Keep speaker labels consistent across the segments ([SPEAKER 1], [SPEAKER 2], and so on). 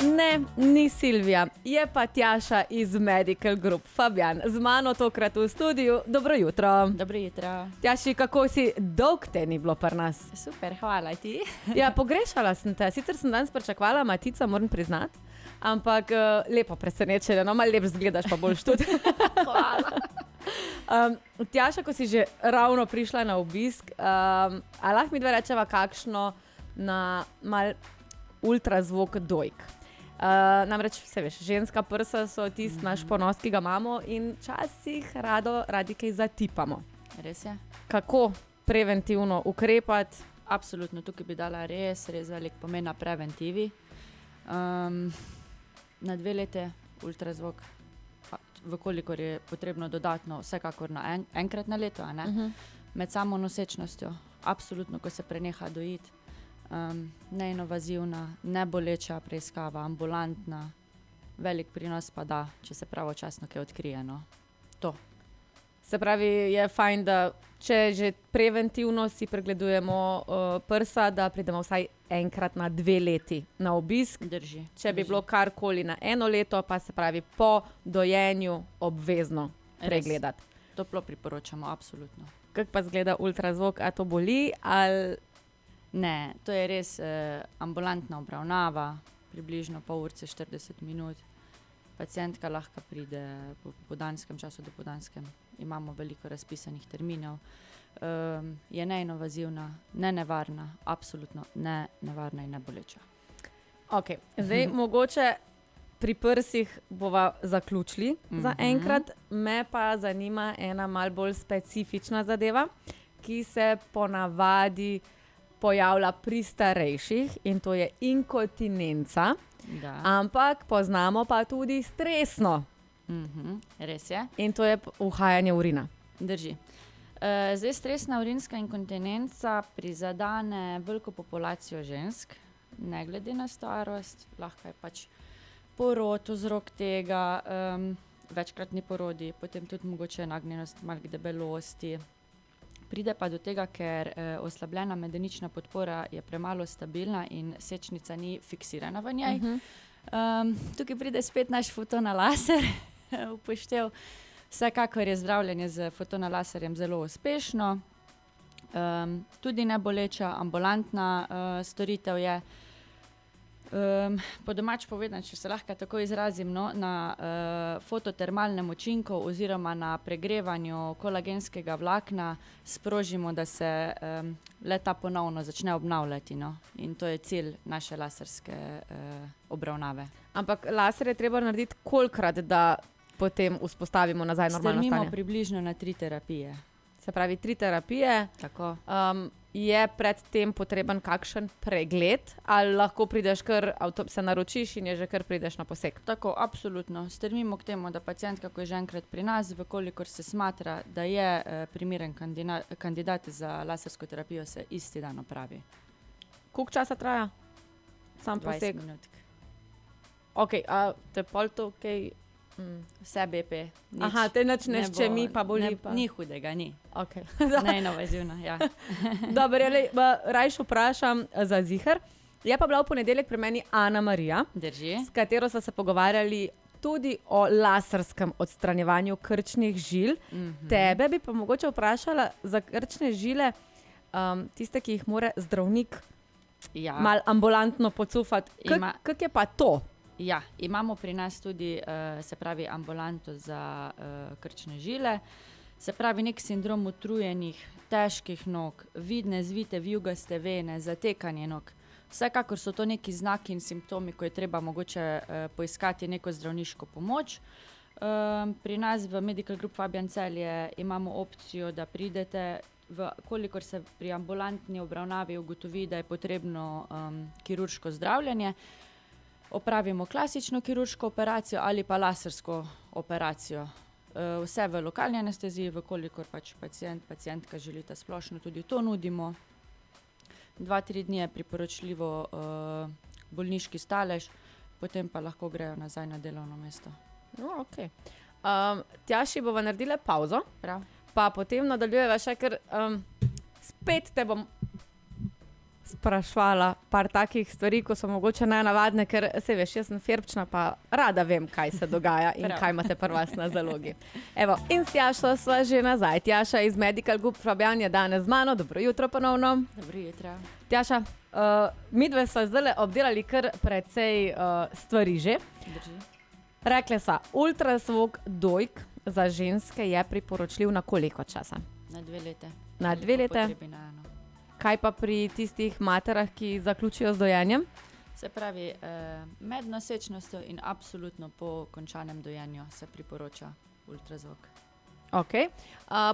[SPEAKER 1] Ne, ni Silvija, je pa Tjaša iz Medical Group. Fabijan, z mano tokrat v studiu. Dobro jutro.
[SPEAKER 2] Dobro jutro.
[SPEAKER 1] Tjaši, kako si? Dolg te ni bilo pri nas.
[SPEAKER 2] Super, hvala ti.
[SPEAKER 1] Ja, pogrešala sem te. Sicer sem danes pričakovala Matica, moram priznati. Ampak lepo presenečenje, no malo lep zgledaš, pa boljš tudi.
[SPEAKER 2] Hvala.
[SPEAKER 1] Tjaša, ko si že ravno prišla na obisk, a lahko mi dva rečeva kakšno na mal ultrazvok dojk. Namreč, vse veš, ženska prsa so tisti naš ponos, ki ga imamo in včasih radi kaj zatipamo.
[SPEAKER 2] Res je?
[SPEAKER 1] Kako preventivno ukrepati?
[SPEAKER 2] Absolutno, tukaj bi dala res velik pomen na preventivi. Na 2 leti ultrazvok, vkolikor je potrebno dodatno, vsekakor na enkrat na leto, a ne? Med samo nosečnostjo, absolutno, ko se preneha dojiti. Neinvazivna, neboleča preiskava, ambulantna, velik prinos pa da, če se pravočasno kaj odkrije, no. To.
[SPEAKER 1] Se pravi, je fajn, da če že preventivno si pregledujemo prsa, da pridemo vsaj enkrat na 2 leti na obisk.
[SPEAKER 2] Drži.
[SPEAKER 1] Če bi bilo karkoli na 1 leto, pa se pravi po dojenju obvezno pregledati.
[SPEAKER 2] Toplo priporočamo, absolutno.
[SPEAKER 1] Kako pa zgleda ultrazvok? A to boli ali...
[SPEAKER 2] Ne, to je res ambulantna obravnava, približno pol urce, 40 minut. Pacientka lahko pride po popoldanskem času, dopoldanskem. Imamo veliko razpisanih terminov. Je neinvazivna, ne nevarna, absolutno ne nevarna in neboleča. Ok,
[SPEAKER 1] zdaj mogoče pri prsih bova zaključili za enkrat. Me pa zanima ena malo bolj specifična zadeva, ki se ponavadi pojavlja pri starejših in to je inkontinenca, ampak poznamo pa tudi stresno.
[SPEAKER 2] Res je.
[SPEAKER 1] In to je uhajanje urina.
[SPEAKER 2] Drži. Zdaj stresna urinska inkontinenca prizadane veliko populacijo žensk, ne glede na starost, lahko je pač porod vzrok tega, večkratni porodi, potem tudi mogoče nagnjenost malo k debelosti. Pride pa do tega, ker oslabljena medenična podpora je premalo stabilna in sečnica ni fiksirana v njej. Tukaj pride spet naš fotonalaser upoštev. Vsekakor je zdravljenje z fotonalaserjem zelo uspešno. Tudi neboleča, ambulantna storitev je. Po domač povedano, če se lahko tako izrazim, no, na fototermalnem učinku oziroma na pregrevanju kolagenskega vlakna sprožimo, da se le-ta ponovno začne obnavljati, no. In to je cilj naše laserske obravnave.
[SPEAKER 1] Ampak laser je treba narediti kolikrat, da potem vzpostavimo nazaj normalno stanje?
[SPEAKER 2] Strmimo približno na 3 terapije.
[SPEAKER 1] Se pravi 3 terapije.
[SPEAKER 2] Tako.
[SPEAKER 1] Je pred tem potreben kakšen pregled ali lahko prideš kar, se naročiš in je že kar prideš na poseg?
[SPEAKER 2] Tako, absolutno. Strmimo k temu, da pacientka, ko je že enkrat pri nas, vkolikor se smatra, da je primeren kandidat za lasersko terapijo, se isti dan opravi.
[SPEAKER 1] Koliko časa traja sam poseg?
[SPEAKER 2] 20 minut.
[SPEAKER 1] Ok, a te pol to kaj...
[SPEAKER 2] Vse BP.
[SPEAKER 1] Aha, te nič ne ščemi, pa boli pa...
[SPEAKER 2] Ni hudega, ni.
[SPEAKER 1] Ok.
[SPEAKER 2] Neinvazivno, ja.
[SPEAKER 1] Dobro, rajš vprašam za ziher. Je pa bila v ponedeljek pri meni Ana Marija,
[SPEAKER 2] Drži.
[SPEAKER 1] s katero sva se pogovarjali tudi o laserskem odstranjevanju krčnih žil. Tebe bi pa mogoče vprašala za krčne žile, tiste, ki jih mora zdravnik malo ambulantno pocufati. Kako je pa to?
[SPEAKER 2] Ja, imamo pri nas tudi, se pravi, ambulanto za krčne žile. Se pravi, nek sindrom utrujenih, težkih nog, vidne, zvite, vijugaste vene, zatekanje nog. Vsekakor so to neki znaki in simptomi, ko je treba mogoče poiskati neko zdravniško pomoč. Pri nas v Medical Group Fabijan Celje imamo opcijo, da pridete, kolikor se pri ambulantni obravnavi ugotovi, da je potrebno kirurško zdravljenje, opravimo klasično kirurško operacijo ali pa lasersko operacijo. Vse v lokalni anesteziji, vkolikor pač pacientka želita splošno, tudi to nudimo. 2-3 dni je priporočljivo bolniški stalež, potem pa lahko grejo nazaj na delovno mesto.
[SPEAKER 1] Ok. Tjaši, bova naredila pauzo.
[SPEAKER 2] Prav.
[SPEAKER 1] Pa potem nadaljujeva še, ker spet sprašvala par takih stvari, ko so mogoče najnavadne, ker se veš, jaz sem ferbčna, pa rada vem, kaj se dogaja in kaj imate pri vas na zalogi. Evo, in s Tjašo sva že nazaj. Tjaša iz Medical Group Fabijan je danes z mano. Dobro jutro ponovno.
[SPEAKER 2] Dobro jutro.
[SPEAKER 1] Tjaša, midve sva zdaj obdelali kar precej stvari že.
[SPEAKER 2] Drži.
[SPEAKER 1] Rekle sva, ultrazvok dojk za ženske je priporočljiv na koliko časa?
[SPEAKER 2] Na 2 leta.
[SPEAKER 1] Na 2 leta.
[SPEAKER 2] Potrebi na eno.
[SPEAKER 1] Kaj pa pri tistih materah, ki zaključijo z dojenjem?
[SPEAKER 2] Se pravi, med nosečnostjo in absolutno po končanem dojenju se priporoča ultrazvok.
[SPEAKER 1] Okay.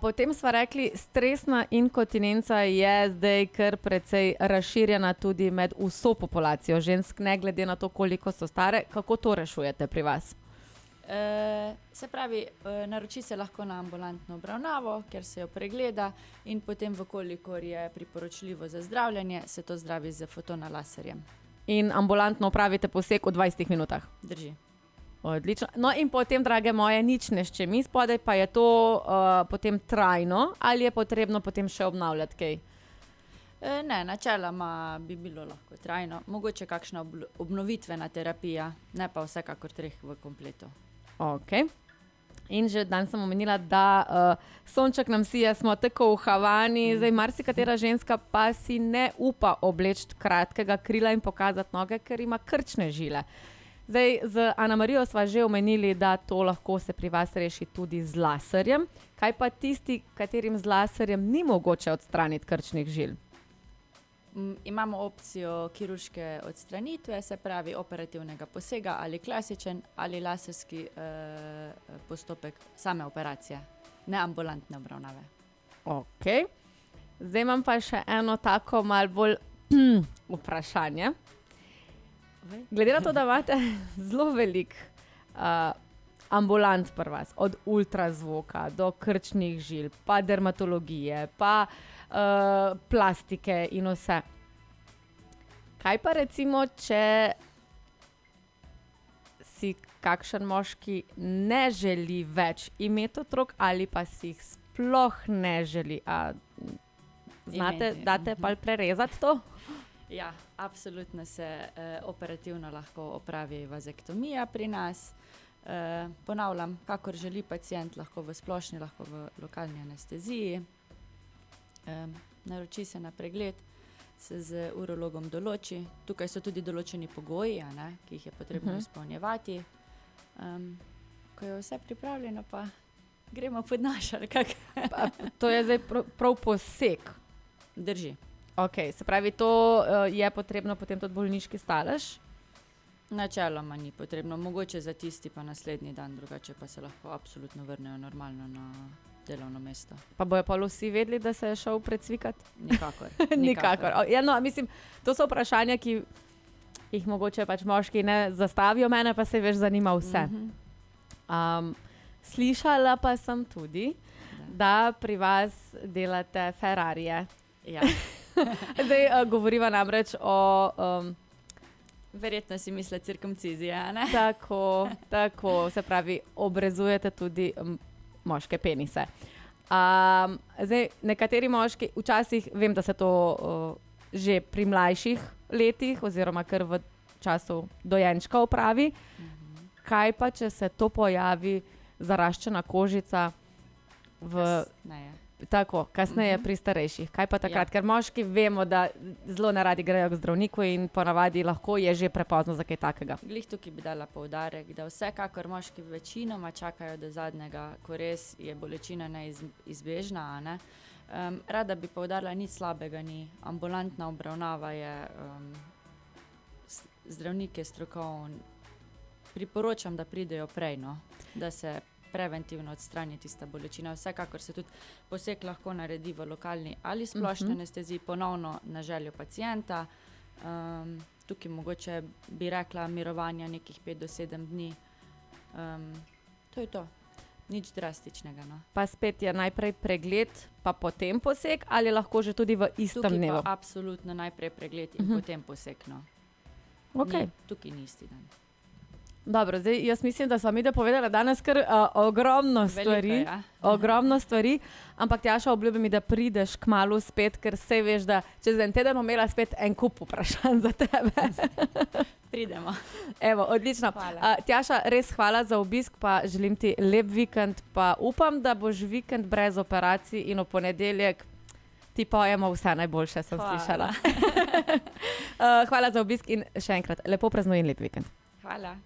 [SPEAKER 1] Potem sva rekli, stresna inkontinenca je zdaj kar precej razširjena tudi med vso populacijo žensk, ne glede na to, koliko so stare. Kako to rešujete pri vas?
[SPEAKER 2] Se pravi, naroči se lahko na ambulantno obravnavo, kjer se jo pregleda in potem, vkolikor je priporočljivo za zdravljenje, se to zdravi z fotonalaserjem.
[SPEAKER 1] In ambulantno opravite poseg v 20 minutah?
[SPEAKER 2] Drži.
[SPEAKER 1] Odlično. No in potem, drage moje, nič ne ščemi spodaj, pa je to potem trajno ali je potrebno potem še obnavljati kaj?
[SPEAKER 2] Ne, načeloma bi bilo lahko trajno. Mogoče kakšna obnovitvena terapija, ne pa vsekakor 3 v kompletu.
[SPEAKER 1] Ok. In že dan sem omenila, da sonček nam sije, smo tako v Havani, zdaj marsikatera ženska pa si ne upa obleči kratkega krila in pokazati noge, ker ima krčne žile. Zdaj, z Ana-Marijo sva že omenili, da to lahko se pri vas reši tudi z laserjem. Kaj pa tisti, katerim z laserjem ni mogoče odstraniti krčnih žil?
[SPEAKER 2] Imamo opcijo kirurške odstranitve, se pravi operativnega posega ali klasičen ali laserski postopek same operacije, ne ambulantne obravnave.
[SPEAKER 1] Ok. Zdaj imam pa še eno tako malo bolj vprašanje. Glede na to, da imate zelo veliko ambulant pri vas, od ultrazvoka do krčnih žil, pa dermatologije, pa plastike in vse. Kaj pa recimo, če si kakšen moški ne želi več imeti otrok ali pa si jih sploh ne želi? Znate, date pa prerezati to?
[SPEAKER 2] Ja, absolutno se operativno lahko opravi vazektomija pri nas. Ponavljam, kakor želi pacient, lahko v splošni, lahko v lokalni anesteziji. Naroči se na pregled, se z urologom določi. Tukaj so tudi določeni pogoji, ki jih je potrebno izpolnjevati. Ko je vse pripravljeno, pa gremo pod naš ali kak.
[SPEAKER 1] To je zdaj prav poseg.
[SPEAKER 2] Drži.
[SPEAKER 1] Ok, se pravi, to je potrebno potem tudi bolniški stalež?
[SPEAKER 2] Načeloma ni potrebno, mogoče za tisti pa naslednji dan, drugače pa se lahko absolutno vrnejo normalno na delovno mesto.
[SPEAKER 1] Pa bojo pa vsi vedeli, da se je šel predsvikati?
[SPEAKER 2] Nikakor.
[SPEAKER 1] Nikakor. Ja, no, mislim, to so vprašanja, ki jih mogoče pač moški ne zastavijo, mene pa se veš zanima vse. Slišala pa sem tudi, da pri vas delate Ferrarije.
[SPEAKER 2] Ja.
[SPEAKER 1] Zdaj govoriva namreč o...
[SPEAKER 2] Verjetno si misle cirkumcizija, ne?
[SPEAKER 1] Tako, se pravi, obrezujete tudi moške penise. Zdaj, nekateri moški, včasih vem, da se to že pri mlajših letih oziroma kar v času dojenčka opravi. Kaj pa, če se to pojavi zaraščena kožica kasneje pri starejših? Kaj pa takrat? Ker moški vemo, da zelo neradi grejo k zdravniku in ponavadi lahko je že prepozno za kaj takega.
[SPEAKER 2] Glih tukaj bi dala poudarek, da vsekakor moški večinoma čakajo do zadnjega, ko res je bolečina neizbežna. Ne? Rada bi poudarila, nič slabega ni. Ambulantna obravnava je, zdravnik je strokoven. Priporočam, da pridejo prej, da se preventivno odstrani tista bolečina. Vsekakor se tudi poseg lahko naredi v lokalni ali splošni anesteziji, ponovno na željo pacienta. Tukaj mogoče bi rekla mirovanja nekih 5 do 7 dni. To je to. Nič drastičnega.
[SPEAKER 1] Pa spet je najprej pregled, pa potem poseg, ali lahko že tudi v istem dnevu?
[SPEAKER 2] Tukaj pa absolutno najprej pregled in potem poseg.
[SPEAKER 1] Okay.
[SPEAKER 2] Tukaj ni isti dan.
[SPEAKER 1] Dobro, zdaj jaz mislim, da smo mi povedali danes kar ogromno stvari.
[SPEAKER 2] Veliko, ja.
[SPEAKER 1] Ogromno stvari, ampak Tjaša, obljubim mi, da prideš kmalu spet, ker sej veš, da čez en teden bom imela spet en kup vprašanj za tebe.
[SPEAKER 2] Pridemo.
[SPEAKER 1] Evo, odlično. Tjaša, res hvala za obisk, pa želim ti lep vikend, pa upam, da boš vikend brez operacij in v ponedeljek ti pojemo vse najboljše, sem slišala. Hvala za obisk in še enkrat lepo praznuj in lep vikend.
[SPEAKER 2] Hvala.